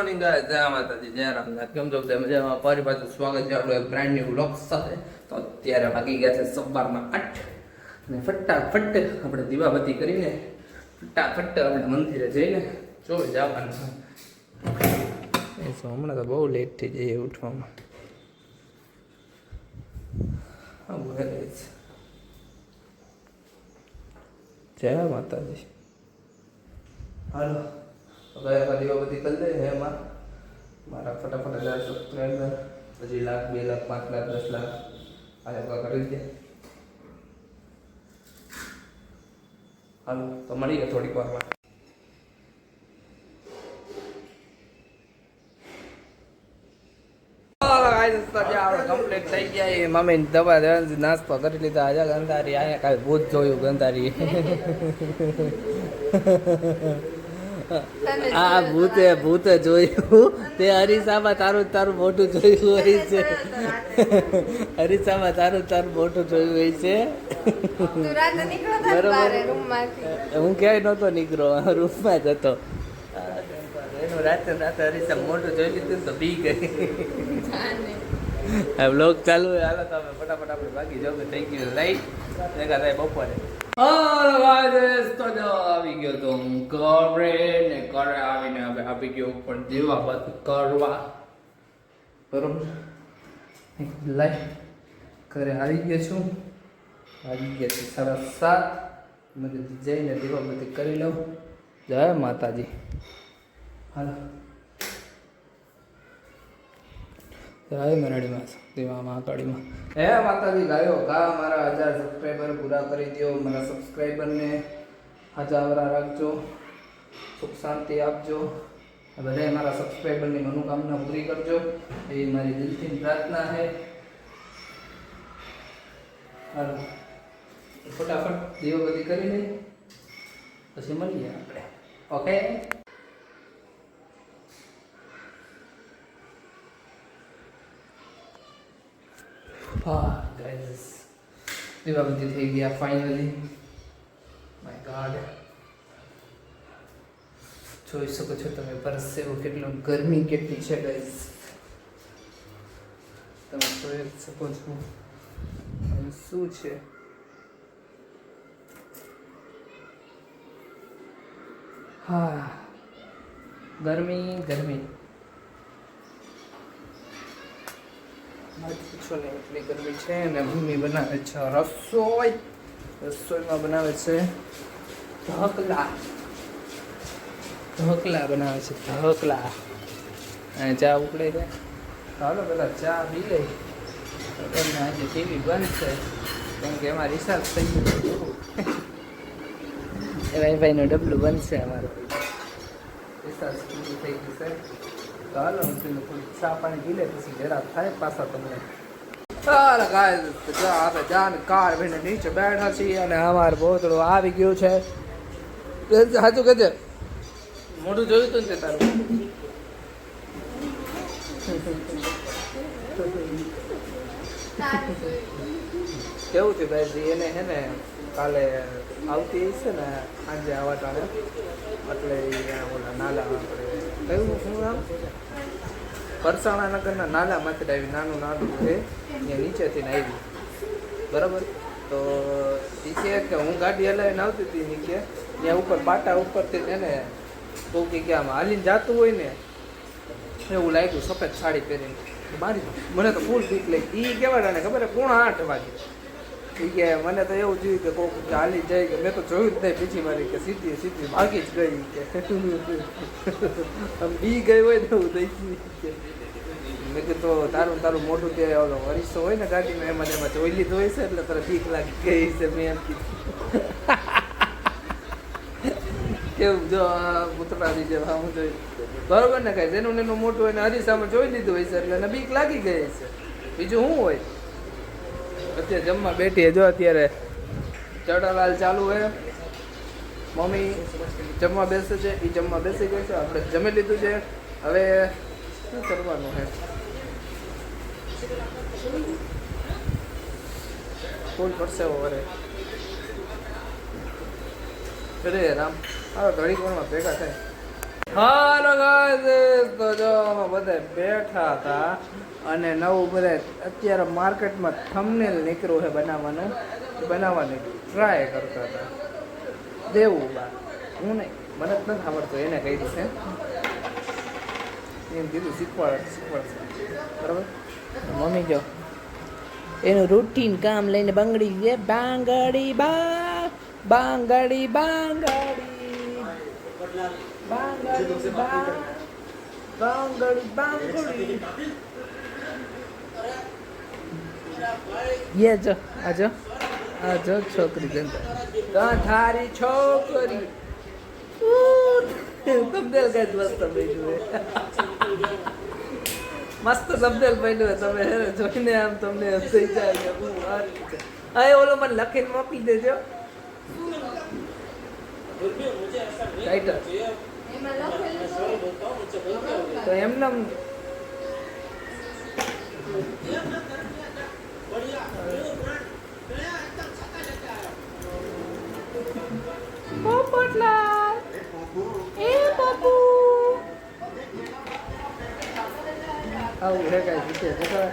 Morning guys, જય માતાજી, જય રામનાથ. કેમ છો બધા? મજામાં? ફરી પાછું સ્વાગત છે આપણું એક બ્રાન્ડ ન્યુ વ્લોગ સાથે. તો અત્યારે વાગી ગયા છે સવારના 8 અને ફટાફટ આપણે દીવાબત્તી કરીને ફટાફટ આપણે મંદિરે જઈને જોઈ જવાનું. હમણાં તો બહુ લેટ થઈ જાય ઉઠવામાં. જય માતાજી. હાલો હવે દીવાબત્તી કરી દે હે મારા ફટાફટ 1000 સબસ્ક્રાઈબર, પછી 1 લાખ 2 લાખ 5 લાખ 10 લાખ આ કરી દે. હાલો તો મળીએ થોડીક વારમાં. કમ્પ્લીટ થઈ ગયા. મમ્મી દવા નાસ્તો કરી લીધા. આજે ગંધારી આયા કાંઈ ભૂત જોયું ગંધારી. આ ભૂતે જોયું તે હરીસામાં તારું મોટું જોયું હોય છે. હરીસામાં તારું મોટું જોયું હોય છે. બરોબર. હું ક્યાંય નહોતો નીકળ્યો, રૂમમાં જ હતો. એનું રાતે હરીસા મોટું જોઈ લીધું ને તો બી ગઈ. બ્લોગ ચાલુ હોય. હાલો તો ફટાફટ આપણે બાકી જાવ. થઈ ગયું લાઈટ ભેગા થાય બપોરે. તો જો આવી ગયો તો હું ઘરે આવીને હવે આપી ગયો પણ દીવાબત્તી કરવા. બરોબર. લાઈટ ઘરે આવી ગયો છું. આવી ગયા છે 7:30. મને જઈને દીવાબત્તી કરી લઉં. જય માતાજી. હાલો જય મેરડીમાં દેવામાં કાળીમાં. હે માતાજી ગાયો ગા મારા 1000 સબસ્ક્રાઈબર પૂરા કરી દો. મારા સબસ્ક્રાઈબરને હાજાવરા રાખજો, સુખ શાંતિ આપજો. બધા મારા સબસ્ક્રાઈબરની મનોકામના પૂરી કરજો એ મારી દિલથી પ્રાર્થના છે. હાલો ફટાફટ દીવાબત્તી કરી લઈ પછી મળીએ આપણે. ઓકે. ગાઈસ દીવાબત્તી થઈ ગયા ફાઇનલી. માય ગોડ, જોઈ શકો છો તમે પરસેવો કેટલો, ગરમી કેટલી છે ગાઈસ. તમે જોઈ શકો છો શું છે. હા ગરમી પૂછો ને એટલી ગરમી છે. અને મમ્મી બનાવે છે રસોઈમાં બનાવે છે ઢોકલા બનાવે છે ઢોકલા. અને ચા ઉકળે છે. ચાલો પેલા ચા પી લઈ. આજે ટીવી બંધ છે કેમ કે એમાં રિચાર્જ થઈ ગયું. વાઈફાઈનું ડબલું બંધ છે અમારું. રિચાર્જ પૂરું થઈ ગયું છે. તો હાલો થોડી ચા પાણી પી લે પછી જરા થાય પાછા તમને. ચાલો ગાઈસ આપણે જાન કાર ભીને નીચે બેઠા છીએ અને અમારું બોતડું આવી ગયું છે. સાચું કહેજે, મોઢું જોયું તું ને તારું? કેવું થયું ભાઈ? એને હે ને કાલે આવતી છે ને સાંજે આવા ટાણે એટલે ઓલા નાલા આપણે કયું શું નામ પરસાણા નગરના નાલામાંથી આવી. નાનું છે ત્યાં નીચેથી આવી. બરાબર. તો એ છે કે હું ગાડી હલાવીને આવતી હતી નીચે ત્યાં ઉપર પાટા ઉપરથી એને બહુ કે આમ હાલીને જતું હોય ને એવું લાગ્યું. સફેદ સાડી પહેરીને મારી મને તો ફૂલ બીક લાગી. એ કેવા ખબર 7:30 વાગે. એ કે મને તો એવું જોયું કે કોઈક ચાલી જાય કે મેં તો જોયું જ નહીં. બીજી મારી કે સીધી ભાગી જ ગઈ કે આમ બી ગઈ હોય ને એવું થઈ ગયું. મેં કીધું તારું મોઢું તે અરીસો હોય ને ગાડીમાં એમાં જોઈ લીધું હોય છે એટલે તારે બીક લાગી ગઈ છે. મેં એમ કીધું કેવું જો પુતળાની જેમ હું જોઈ. બરોબર ને કાંઈ જેનું મોટું હોય ને અરીસામાં જોઈ લીધું હોય છે એટલે એને બીક લાગી ગઈ છે. બીજું શું હોય? અત્યારે જમવા બેઠી જો. અત્યારે ચડાલાલ ચાલુ હોય. મમ્મી જમવા બેસે છે. એ જમવા બેસી ગઈ છે. આપણે જમી લીધું છે. હવે શું કરવાનું છે? ફૂલ પરસેવો વરે. અરે રામ, હવે ઘડીક વારમાં ભેગા થાય. હાલો ગાઈસ, તો જો અમે બધા બેઠા હતા અને નવું બધા અત્યારે માર્કેટમાં થંબનેલ નીકળ્યું છે બનાવવાનું, બનાવવાની ટ્રાય કરતા હતા. દેવું બા હું નહીં, મને જ નથી આવડતું, એને કહ્યું છે એમ કીધું શીખવાડશે બરાબર. મમ્મી જો એનું રૂટીન કામ લઈને બંગડી છે, બાંગડી બાંગડી ये जो आजो छोकरी जनता थारी छोकरी તબદેલ કઈ મસ્ત બન્યું મસ્ત તબદેલ બન્યું તમે જોઈને આમ તમને થઈ જાય હા ઓલો મને લખીને મોકલી દેજો ટાઈટલ તો એમને પોપટલાલ એ બાપુ આવું હે કાંઈ શીખે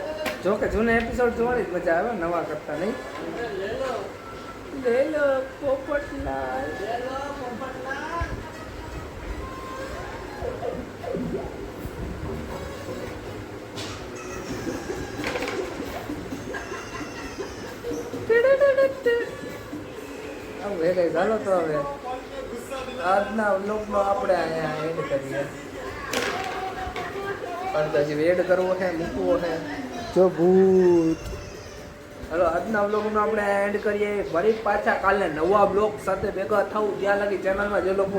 જો કે જૂના એપિસોડ જોવાની જ મજા આવે, નવા કરતા નહીં. લે લો પોપટલાલ, આવું હે કાંઈ. ચાલો તો હવે આજના વ્લોગનો આપણે અહીંયા એડ કરીએ. પણ હજી એડ કરવો છે, મૂકવો છે જો ભૂત. હલો, આજના વ્લોગનો આપણે એન્ડ કરીએ. ફરી પાછા કાલે નવા બ્લોગ સાથે ભેગા થવું. ત્યાં લગી ચેનલમાં જે લોકો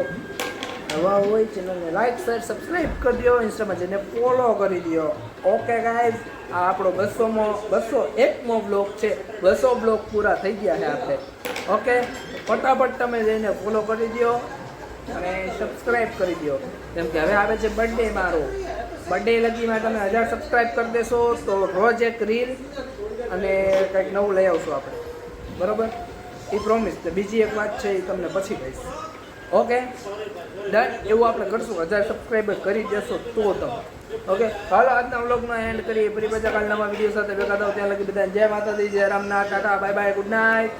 નવા હોય ચેનલને લાઈક શેર સબસ્ક્રાઈબ કરી દો, ઇન્સ્ટામાં જઈને ફોલો કરી દો. ઓકે ગાઈઝ, આ આપણો 201મો બ્લોગ છે. 200 બ્લોગ પૂરા થઈ ગયા છે આપણે. ઓકે, ફટાફટ તમે જઈને ફોલો કરી દો અને સબસ્ક્રાઈબ કરી દો, કેમ કે હવે આવે છે બર્થડે મારો. બર્થડે લગીમાં તમે 1000 સબસ્ક્રાઈબ કરી દેશો તો રોજ એક રીલ અને કંઈક નવું લઈ આવશું આપણે, બરાબર? એ પ્રોમિસ. બીજી એક વાત છે એ તમને પછી કહીશ. ઓકે ડન, એવું આપણે કરશું. 1000 સબસ્ક્રાઈબર કરી દેશો તો તમે. ઓકે, હાલો આજના વ્લોગનો એન્ડ કરીએ. ફરી પાછા કાલ નવા વિડીયો સાથે ભેગા થાવ. ત્યાં લગી બધા જય માતાજી, જય Ramnath, Tata, bye bye, good night.